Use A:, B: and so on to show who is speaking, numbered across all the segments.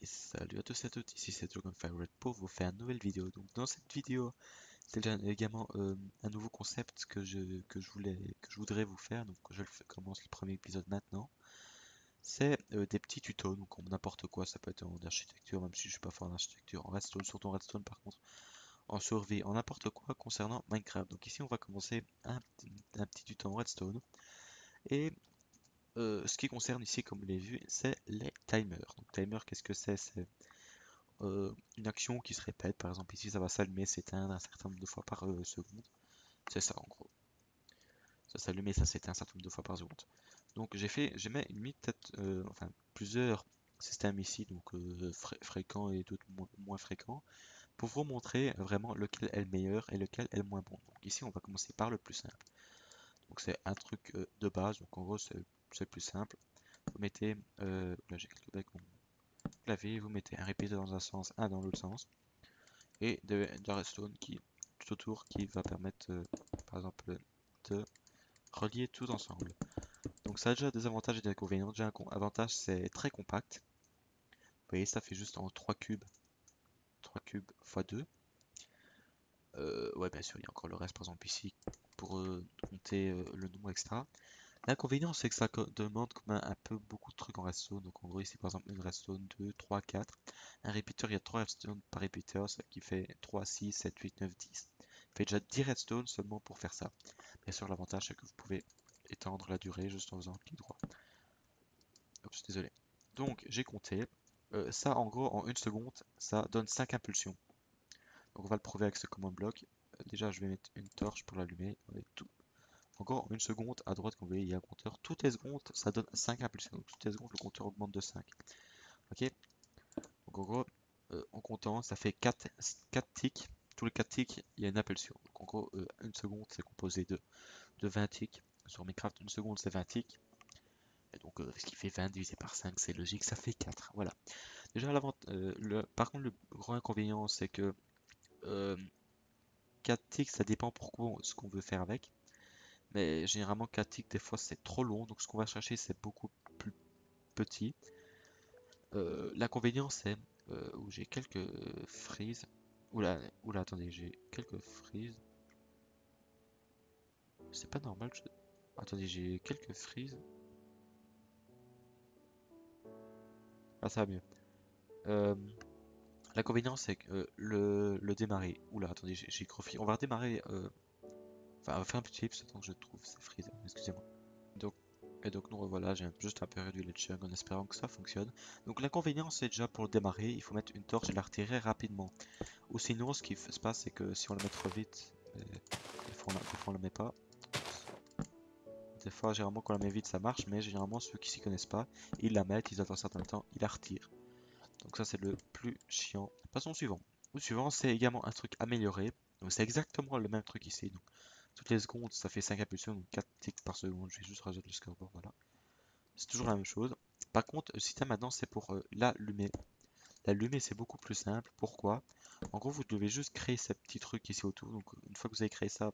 A: Et salut à tous et à toutes, ici c'est Dragonfire pour vous faire une nouvelle vidéo. Donc dans cette vidéo, c'est également un nouveau concept que je voudrais vous faire. Donc commence le premier épisode maintenant. C'est des petits tutos, donc en n'importe quoi, ça peut être en architecture, même si je suis pas fort en architecture, en redstone, surtout en redstone par contre, en survie, en n'importe quoi concernant Minecraft. Donc ici on va commencer un petit tuto en redstone. Et ce qui concerne ici, comme vous l'avez vu, c'est les timers. Donc timer, qu'est-ce que c'est? C'est une action qui se répète. Par exemple, ici, ça va s'allumer, s'éteindre un certain nombre de fois par seconde. C'est ça, en gros. Ça s'allume et ça s'éteint un certain nombre de fois par seconde. Donc, j'ai mis peut-être, enfin, plusieurs systèmes ici, donc fréquents et d'autres moins fréquents, pour vous montrer vraiment lequel est le meilleur et lequel est le moins bon. Donc, ici, on va commencer par le plus simple. Donc, c'est un truc de base. Donc, en gros, c'est le plus simple. Vous mettez, là, j'ai quelques bacs, mon clavier, vous mettez un répéteur dans un sens, un dans l'autre sens. Et de redstone qui tout autour qui va permettre par exemple de relier tout ensemble. Donc ça a déjà des avantages et des inconvénients. Déjà un avantage, c'est très compact. Vous voyez, ça fait juste en 3 cubes x 2. Ouais, bien sûr, il y a encore le reste par exemple ici pour compter le nombre, etc. L'inconvénient, c'est que ça demande comme un peu beaucoup de trucs en redstone. Donc en gros ici par exemple une redstone 2, 3, 4. Un repeater, il y a 3 redstone par repeater, ce qui fait 3, 6, 7, 8, 9, 10. Ça fait déjà 10 redstone seulement pour faire ça. Bien sûr, l'avantage, c'est que vous pouvez étendre la durée juste en faisant clic droit. Oups, désolé. Donc, j'ai compté. Ça, en gros, en une seconde, ça donne 5 impulsions. Donc, on va le prouver avec ce command block. Déjà, je vais mettre une torche pour l'allumer. Tout. Encore en une seconde, à droite, comme vous voyez, il y a un compteur. Toutes les secondes, ça donne 5 impulsions. Donc, toutes les secondes, le compteur augmente de 5. Ok. Donc, en gros, en comptant, ça fait 4 ticks. Tous les 4 ticks, il y a une impulsion. Donc, en gros, une seconde, c'est composé de 20 ticks. Sur Minecraft, une seconde, c'est 20 ticks. Et donc, ce qui fait 20 divisé par 5, c'est logique, ça fait 4. Voilà. Déjà, par contre, le gros inconvénient, c'est que 4 ticks, ça dépend pourquoi ce qu'on veut faire avec. Mais généralement, 4 ticks, des fois, c'est trop long. Donc, ce qu'on va chercher, c'est beaucoup plus petit. L'inconvénient, c'est où j'ai quelques frises. Oula, attendez, j'ai quelques frises. C'est pas normal. Attendez, j'ai quelques frises. Ah, ça va mieux. Euh, L'inconvénient, c'est que le démarrer. Oula, attendez, j'ai groffi. On va redémarrer. Enfin, on va faire un petit chips tant que je trouve ces frises. Excusez-moi. Donc, donc, nous revoilà. J'ai juste un peu réduit le chug en espérant que ça fonctionne. Donc, l'inconvénient, c'est déjà pour le démarrer, il faut mettre une torche et la retirer rapidement. Ou sinon, ce qui se passe, c'est que si on le met trop vite, des fois on le met pas. Des fois, généralement, quand on la met vite, ça marche, mais généralement, ceux qui s'y connaissent pas, ils la mettent, ils attendent un certain temps, ils la retirent. Donc ça c'est le plus chiant. Passons au suivant. Le suivant c'est également un truc amélioré. Donc c'est exactement le même truc ici. Donc toutes les secondes ça fait 5 impulsions, donc 4 ticks par seconde. Je vais juste rajouter le scoreboard, voilà. C'est toujours la même chose. Par contre, le système maintenant c'est pour l'allumer. L'allumer c'est beaucoup plus simple. Pourquoi? En gros vous devez juste créer ces petits trucs ici autour. Donc une fois que vous avez créé ça,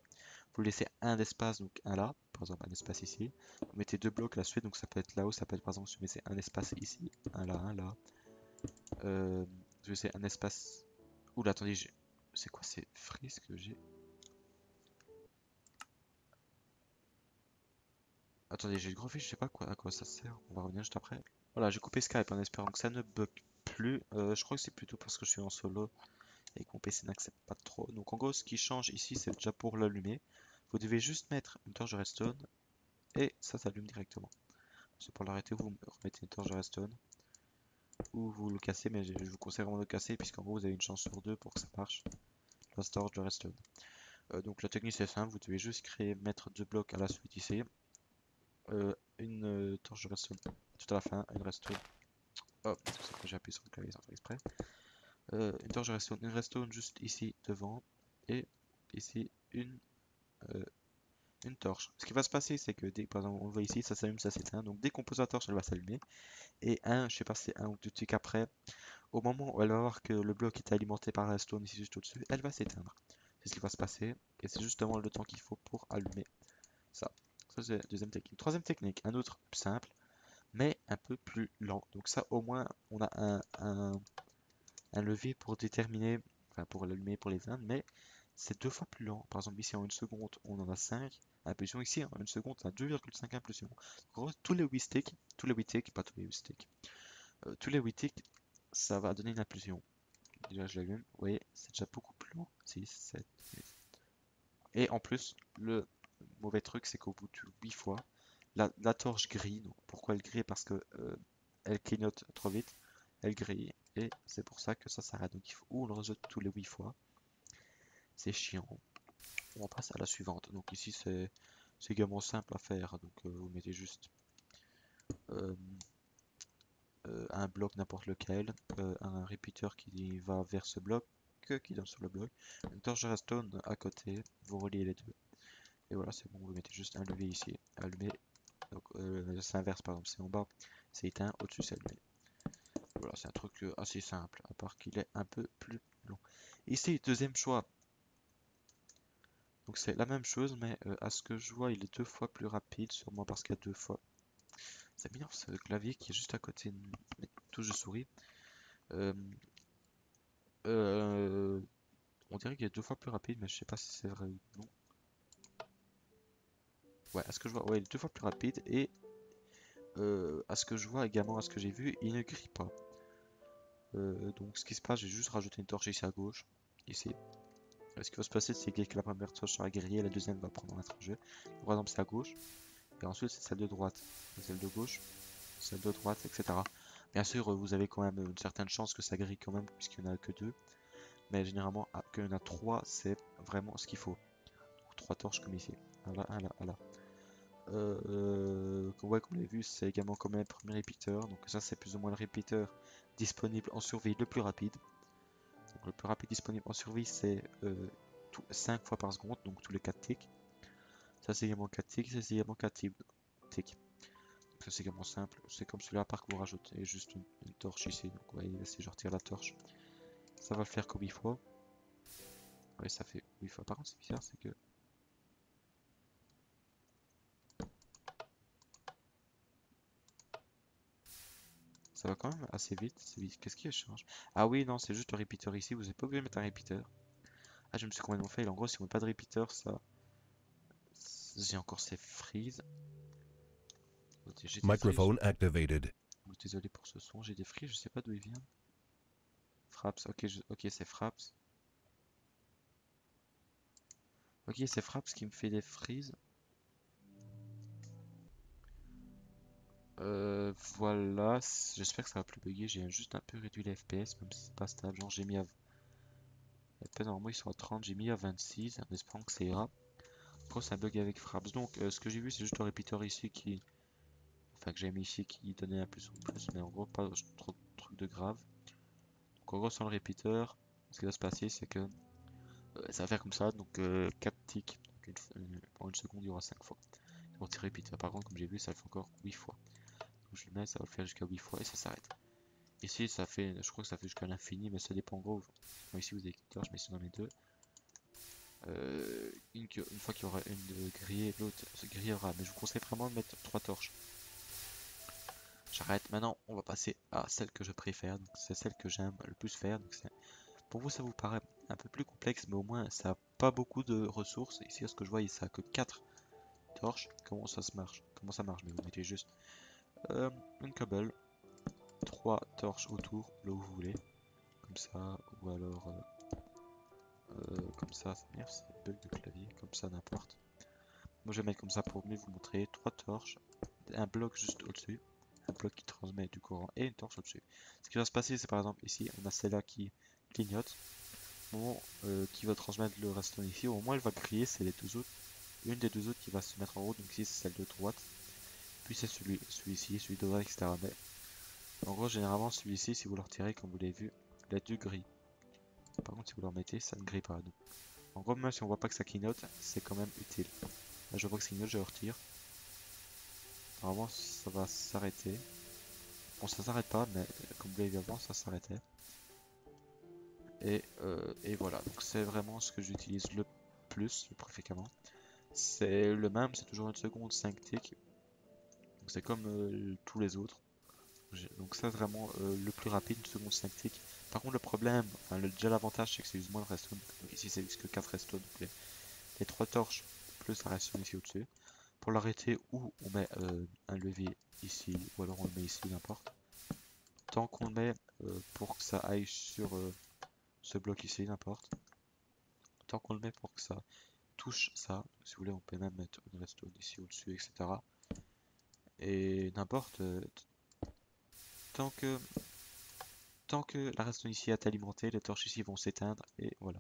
A: vous laissez un espace, donc un là, par exemple un espace ici. Vous mettez deux blocs à la suite, donc ça peut être là-haut, ça peut être par exemple si vous mettez un espace ici, un là, un là. Je sais, un espace. Oula, attendez, c'est quoi ces frises que j'ai? Attendez, j'ai le gros fiche, je sais pas quoi, à quoi ça sert. On va revenir juste après. Voilà, j'ai coupé Skype en espérant que ça ne bug plus. Je crois que c'est plutôt parce que je suis en solo et que mon PC n'accepte pas trop. Donc en gros, ce qui change ici, c'est déjà pour l'allumer. Vous devez juste mettre une torche de redstone et ça s'allume directement. C'est pour l'arrêter, vous remettez une torche de redstone ou vous le cassez, mais je vous conseille vraiment de le casser puisqu'en gros, vous avez une chance sur deux pour que ça marche. La torche de redstone. Donc la technique c'est simple, vous devez juste mettre deux blocs à la suite ici. Une torche de redstone tout à la fin, une redstone. Hop, c'est pour ça que j'ai appuyé sur le clavier sans faire exprès. Une torche de redstone, une redstone juste ici devant. Et ici euh, une torche. Ce qui va se passer c'est que dès par exemple on le voit ici, ça s'allume, ça s'éteint. Donc dès qu'on pose la torche, elle va s'allumer. Et je sais pas si c'est un ou deux ticks après, au moment où elle va voir que le bloc est alimenté par la redstone ici juste au-dessus, elle va s'éteindre. C'est ce qui va se passer. Et c'est justement le temps qu'il faut pour allumer ça. Ça, c'est la deuxième technique. Troisième technique, un autre plus simple, mais un peu plus lent. Donc ça, au moins, on a un levier pour déterminer, enfin pour l'allumer pour les Indes, mais c'est 2 fois plus lent. Par exemple, ici en 1 seconde, on en a 5 impulsions. Ici en 1 seconde, on a 2,5 impulsions. En gros, tous les 8 sticks, pas tous les 8 sticks, tous les 8 ticks, ça va donner une impulsion. Déjà, je l'allume. Vous voyez, c'est déjà beaucoup plus lent. 6, 7, 8. Et en plus, le mauvais truc, c'est qu'au bout de 8 fois, la torche grille. Donc, pourquoi elle grille? Parce que elle clignote trop vite. Elle grille. Et c'est pour ça que ça s'arrête. Donc, il faut ou on le rejette tous les 8 fois. C'est chiant. On passe à la suivante. Donc, ici, c'est également simple à faire. Donc, vous mettez juste euh, un bloc n'importe lequel, un repeater qui va vers ce bloc, qui donne sur le bloc, une torche de redstone à côté, vous reliez les deux. Et voilà, c'est bon, vous mettez juste un levier ici, allumé. Donc c'est inverse, par exemple, c'est en bas, c'est éteint, au-dessus c'est allumé. Voilà, c'est un truc assez simple, à part qu'il est un peu plus long. Ici, deuxième choix. Donc c'est la même chose, mais à ce que je vois, il est 2 fois plus rapide, sûrement parce qu'il y a 2 fois. C'est bien ce clavier qui est juste à côté de mes touches de souris. Euh, euh, on dirait qu'il est 2 fois plus rapide, mais je sais pas si c'est vrai ou non. Ouais, à ce que je vois, ouais, il est 2 fois plus rapide et à ce que je vois également, à ce que j'ai vu, il ne grille pas. Donc ce qui se passe, j'ai juste rajouté une torche ici à gauche, ici. Ce qui va se passer, c'est que la première torche sera grillée, la deuxième va prendre un jeu. Par exemple, c'est à gauche, et ensuite c'est celle de droite, celle de gauche, celle de droite, etc. Bien sûr, vous avez quand même une certaine chance que ça grille quand même, puisqu'il n'y en a que 2. Mais généralement, qu'il y en a 3, c'est vraiment ce qu'il faut. Donc, 3 torches comme ici. Un là, un là, un là. Ouais, comme vous l'avez vu, c'est également comme un premier repeater. Donc ça, c'est plus ou moins le repeater disponible en survie le plus rapide. Donc le plus rapide disponible en survie, c'est 5 fois par seconde, donc tous les 4 ticks. Ça, c'est également 4 ticks, ça, c'est également 4 ticks. Donc ça, c'est également simple. C'est comme celui-là, par que vous rajoutez juste une torche ici. Donc vous voyez, si je retire la torche, ça va le faire que 8 fois. Ouais, ça fait 8 fois. Par contre, c'est bizarre, c'est que ça va quand même assez vite. Qu'est-ce qui change? Ah oui, non, c'est juste le repeater ici. Vous n'êtes pas obligé de mettre un repeater. Ah, je me suis complètement fail. En gros, si on met pas de repeater, ça. J'ai encore ces freeze. J'ai des freeze.
B: Microphone activated.
A: Désolé pour ce son. J'ai des freeze, je sais pas d'où ils viennent. Fraps, ok, ok, c'est Fraps. Ok, c'est Fraps qui me fait des freeze. Voilà, j'espère que ça va plus bugger. J'ai juste un peu réduit les FPS, même si c'est pas stable. Genre, j'ai mis à. Les FPS normalement ils sont à 30, j'ai mis à 26, en espérant que ça ira. Pourquoi c'est un bug avec Fraps? Donc, ce que j'ai vu, c'est juste le repeater ici qui. Enfin, que j'ai mis ici qui donnait un plus ou plus, mais en gros, pas trop de trucs de grave. Donc, en gros, sans le repeater, ce qui va se passer, c'est que ça va faire comme ça. Donc, 4 ticks. Donc, en 1 seconde, il y aura 5 fois. Pour tirer repeater. Par contre, comme j'ai vu, ça le fait encore 8 fois. Donc, je le mets, ça va le faire jusqu'à 8 fois et ça s'arrête. Ici, ça fait, je crois que ça fait jusqu'à l'infini, mais ça dépend en gros. Bon, ici, vous avez une torche, mais ici, dans les deux. Une fois qu'il y aura une grillée, l'autre se grillera. Mais je vous conseille vraiment de mettre 3 torches. J'arrête maintenant, on va passer à celle que je préfère. C'est celle que j'aime le plus faire. Donc pour vous, ça vous paraît un peu plus complexe, mais au moins ça n'a pas beaucoup de ressources. Ici, à ce que je vois, il ça a que 4 torches. Comment ça se marche? Comment ça marche? Mais vous mettez juste une cobble, 3 torches autour, là où vous voulez. Comme ça, ou alors comme ça, c'est bien, c'est bug de clavier, comme ça, n'importe. Moi, je vais mettre comme ça pour mieux vous montrer 3 torches, un bloc juste au-dessus, un bloc qui transmet du courant et une torche au-dessus. Ce qui va se passer, c'est par exemple ici, on a celle-là qui clignote, au moment qui va transmettre le restant ici, au moment où elle va crier, c'est les deux autres, une des deux autres qui va se mettre en route, donc ici c'est celle de droite, puis c'est celui-ci, celui de droite, etc. Mais en gros, généralement, celui-ci, si vous le retirez, comme vous l'avez vu, les deux grilles. Par contre, si vous le remettez, ça ne grille pas. Donc, en gros, même si on voit pas que ça clignote, c'est quand même utile. Là, je vois que ça clignote, je le retire. Normalement, ça va s'arrêter. Bon, ça s'arrête pas, mais comme vous l'avez vu avant, ça s'arrêtait. Et voilà, donc c'est vraiment ce que j'utilise le plus, le plus fréquemment. C'est le même, c'est toujours 1 seconde, 5 ticks. C'est comme tous les autres. Donc ça c'est vraiment le plus rapide, une seconde 5 ticks. Par contre le problème, enfin déjà l'avantage c'est que ça use moins de redstone. Donc ici ça use que 4 redstone, donc les 3 torches plus la redstone ici au-dessus. Pour l'arrêter, ou on met un levier ici, ou alors on le met ici, n'importe. Tant qu'on le met pour que ça aille sur ce bloc ici, n'importe. Tant qu'on le met pour que ça touche ça, si vous voulez on peut même mettre une redstone ici au-dessus, etc. Et n'importe, tant que tant que la redstone ici est alimentée, les torches ici vont s'éteindre, et voilà.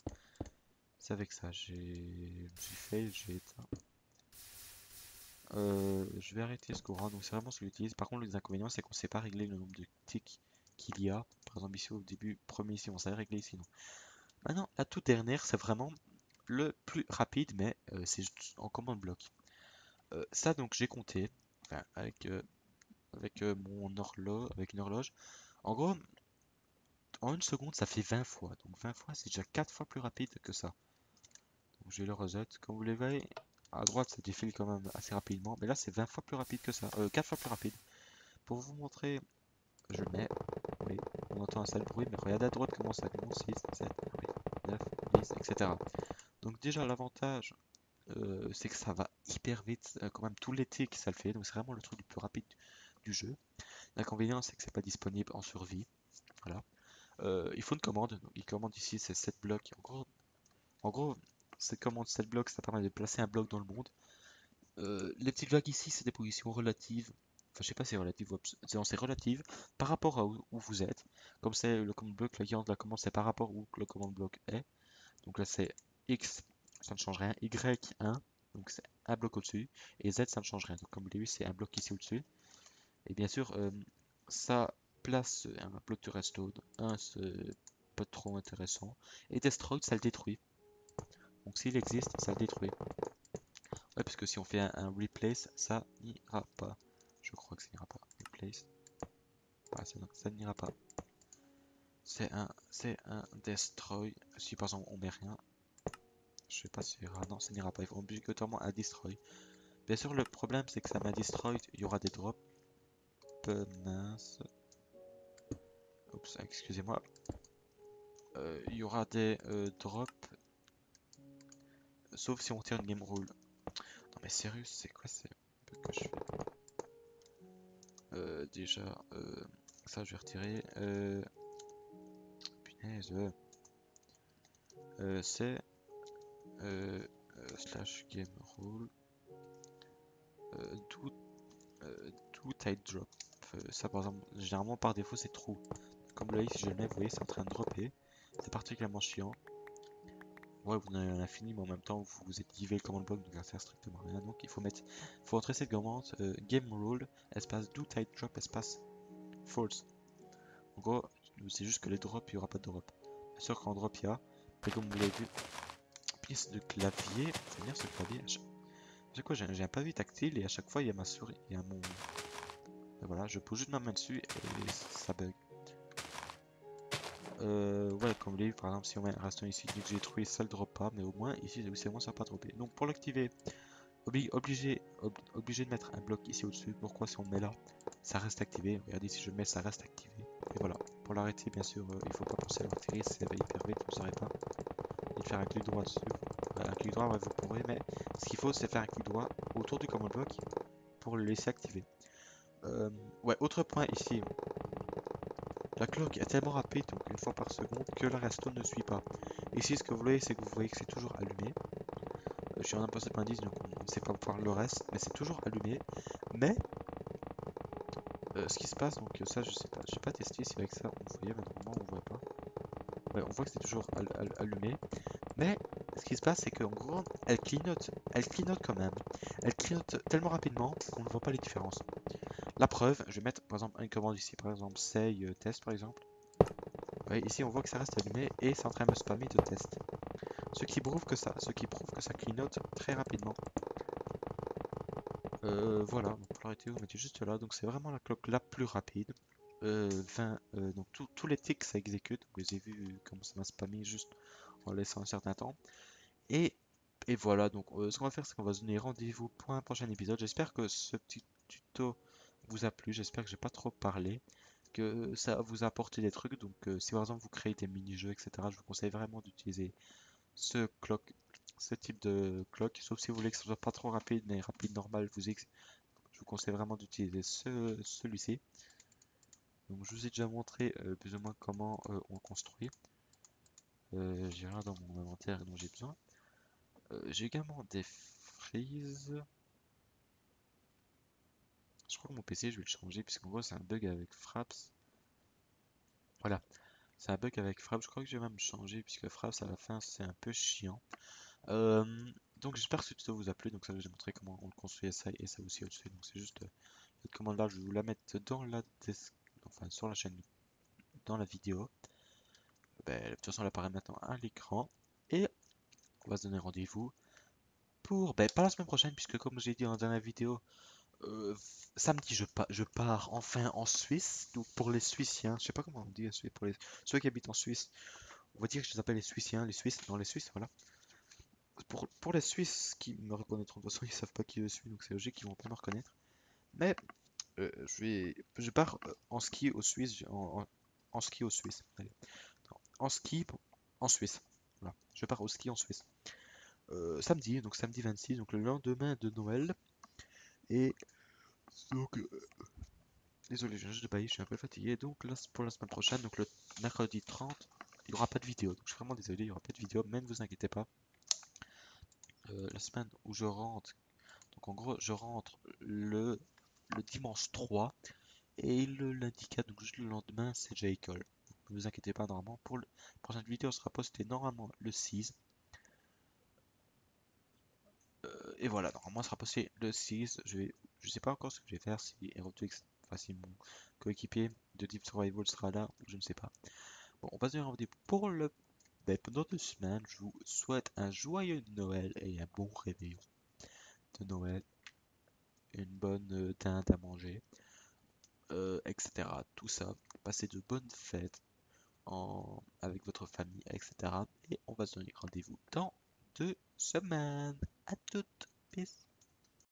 A: C'est avec ça, j'ai fait, j'ai éteint. Je vais arrêter ce courant, donc c'est vraiment ce que j'utilise. Par contre, les inconvénients, c'est qu'on ne sait pas régler le nombre de ticks qu'il y a. Par exemple, ici au début, premier ici, on savait régler ici, non. Maintenant, la toute dernière, c'est vraiment le plus rapide, mais c'est juste en commande bloc. Ça, donc, j'ai compté, enfin, avec mon horloge, avec une horloge. En gros, en une seconde, ça fait 20 fois. Donc 20 fois, c'est déjà 4 fois plus rapide que ça. Donc je le reset. Comme vous les voyez, à droite, ça défile quand même assez rapidement. Mais là, c'est 20 fois plus rapide que ça. 4 fois plus rapide. Pour vous montrer, je le mets. Oui, on entend un sale bruit, mais regardez à droite comment ça commence. 6, 7, 8, 9, 10, etc. Donc déjà, l'avantage, c'est que ça va hyper vite. Quand même, tous les ticks, ça le fait. Donc c'est vraiment le truc le plus rapide du jeu. L'inconvénient, c'est que c'est pas disponible en survie. Voilà. Il faut une commande. Donc, il commande ici, c'est 7 blocs. En gros, cette commande 7 blocs, ça permet de placer un bloc dans le monde. Les petites vagues ici, c'est des positions relatives. Enfin, je sais pas si c'est relative ou c'est relative par rapport à où vous êtes. Comme c'est le command block, la guidance de la commande, c'est par rapport où le command block est. Donc là, c'est X, ça ne change rien. Y, 1, donc c'est un bloc au-dessus. Et Z, ça ne change rien. Donc comme vous l'avez vu, c'est un bloc ici au-dessus. Et bien sûr, ça place un bloc de redstone. C'est pas trop intéressant. Et Destroy, ça le détruit. Donc s'il existe, ça le détruit. Ouais, parce que si on fait un replace, ça n'ira pas. Je crois que ça n'ira pas. Replace. Ah, ça n'ira pas. C'est un destroy. Si par exemple on met rien, je sais pas si ça ira. Non, ça n'ira pas. Il faut obligatoirement un destroy. Bien sûr, le problème c'est que ça m'a destroy. Il y aura des drops. Mince. Oups, excusez-moi. Il y aura des drops. Sauf si on tire une game rule. Non mais sérieux, c'est quoi c'est que je fais? Déjà, ça je vais retirer. Punaise. C'est slash game rule do, do tight drop. Ça par exemple, généralement par défaut c'est true. Comme là si je le mets, vous voyez c'est en train de dropper. C'est particulièrement chiant. Ouais, vous en avez un infini, mais en même temps vous êtes givé le command block, donc ça sert strictement à rien. Donc il faut entrer cette commande game rule espace do tight drop espace false. En gros, c'est juste que les drops, il n'y aura pas de drop. Bien sûr qu'en drop il y a, mais comme vous l'avez vu, pièce de clavier, c'est bien ce clavier. C'est quoi, j'ai un pavé tactile et à chaque fois il y a ma souris, il y a mon. Et voilà, je pose juste ma main dessus et ça bug. Ouais, comme vous l'avez vu, par exemple, si on met un restant ici, dès que j'ai trouvé ça le drop pas, mais au moins ici c'est bon, ça n'a pas droppé. Donc pour l'activer, obligé de mettre un bloc ici au-dessus. Pourquoi si on le met là, ça reste activé. Regardez, si je le mets, ça reste activé. Et voilà. Pour l'arrêter, bien sûr, il faut pas penser à le retirer, ça va hyper vite, vous saurez pas. Et de faire un clic droit dessus. Un clic droit, ouais, vous pourrez, mais ce qu'il faut, c'est faire un clic droit autour du command block pour le laisser activer. Ouais, autre point ici. La clock est tellement rapide, donc une fois par seconde, que la redstone ne suit pas. Ici, ce que vous voyez, c'est que vous voyez que c'est toujours allumé. Je suis en 1.70, donc on ne sait pas voir le reste, mais c'est toujours allumé. Mais ce qui se passe, donc ça, je sais pas, j'ai pas testé si avec ça on voyait, mais normalement on voit pas. Ouais, on voit que c'est toujours allumé. Mais ce qui se passe, c'est qu'en gros, elle clignote quand même. Elle clignote tellement rapidement qu'on ne voit pas les différences. La preuve, je vais mettre par exemple une commande ici, par exemple say test par exemple. Ouais, ici on voit que ça reste allumé et c'est en train de me spammer de test. Ce qui prouve que ça clignote très rapidement. Voilà, donc pour l'arrêter, vous mettez juste là. Donc c'est vraiment la cloque la plus rapide. Donc tous les ticks ça exécute. Vous avez vu comment ça m'a spammé juste en laissant un certain temps. Et, voilà, donc ce qu'on va faire, c'est qu'on va se donner rendez-vous pour un prochain épisode. J'espère que ce petit tuto vous a plu. J'espère que j'ai pas trop parlé, que ça vous a apporté des trucs. Donc, si par exemple vous créez des mini-jeux, etc., je vous conseille vraiment d'utiliser ce clock, ce type de clock. Sauf si vous voulez que ce soit pas trop rapide, mais rapide normal, je vous conseille vraiment d'utiliser celui-ci. Donc, je vous ai déjà montré plus ou moins comment on construit. J'ai rien dans mon inventaire dont j'ai besoin. J'ai également des frises. Je crois que mon PC, je vais le changer, puisqu'en gros, c'est un bug avec Fraps. Voilà, c'est un bug avec Fraps. Je crois que je vais même changer, puisque Fraps, à la fin, c'est un peu chiant. Euh, donc, j'espère que ce tuto vous a plu. Donc, ça, je vous ai montré comment on le construit, ça et ça aussi au-dessus. Donc, c'est juste cette commande-là, je vais vous la mettre dans la enfin, sur la chaîne, dans la vidéo. Ben, de toute façon, elle apparaît maintenant à l'écran. Et on va se donner rendez-vous pour, ben, pas la semaine prochaine, puisque comme j'ai dit dans la dernière vidéo, samedi, je pars enfin en Suisse. Donc pour les Suissiens, je sais pas comment on dit pour ceux qui habitent en Suisse, on va dire que je les appelle les Suissiens, les Suisses, non les Suisses, voilà. Pour les Suisses qui me reconnaîtront, de toute façon ils savent pas qui je suis, donc c'est logique qu'ils vont pas me reconnaître. Mais je pars en ski au Suisse, en ski au Suisse. Allez. En ski en Suisse. Voilà. Je pars au ski en Suisse. Samedi, donc samedi 26, donc le lendemain de Noël. Et donc désolé, je viens juste de bailler, je suis un peu fatigué. Donc là, pour la semaine prochaine, donc le mercredi 30, il n'y aura pas de vidéo. Donc je suis vraiment désolé, il n'y aura pas de vidéo, mais ne vous inquiétez pas. La semaine où je rentre, donc en gros, je rentre le dimanche 3 et le lundi 4, donc juste le lendemain, c'est déjà école. Donc, ne vous inquiétez pas, normalement, pour la prochaine vidéo sera postée normalement le 6. Et voilà, normalement, sera posté le 6. Je sais pas encore ce que je vais faire, si Herotix, enfin si mon coéquipier de Deep Survival sera là, ou je ne sais pas. Bon, on passe bien rendez-vous pour le... Ben, pendant 2 semaines. Je vous souhaite un joyeux Noël et un bon réveillon de Noël. Une bonne dinde à manger, etc. Tout ça. Passez de bonnes fêtes avec votre famille, etc. Et on va se donner rendez-vous dans 2 semaines. À toutes. Peace.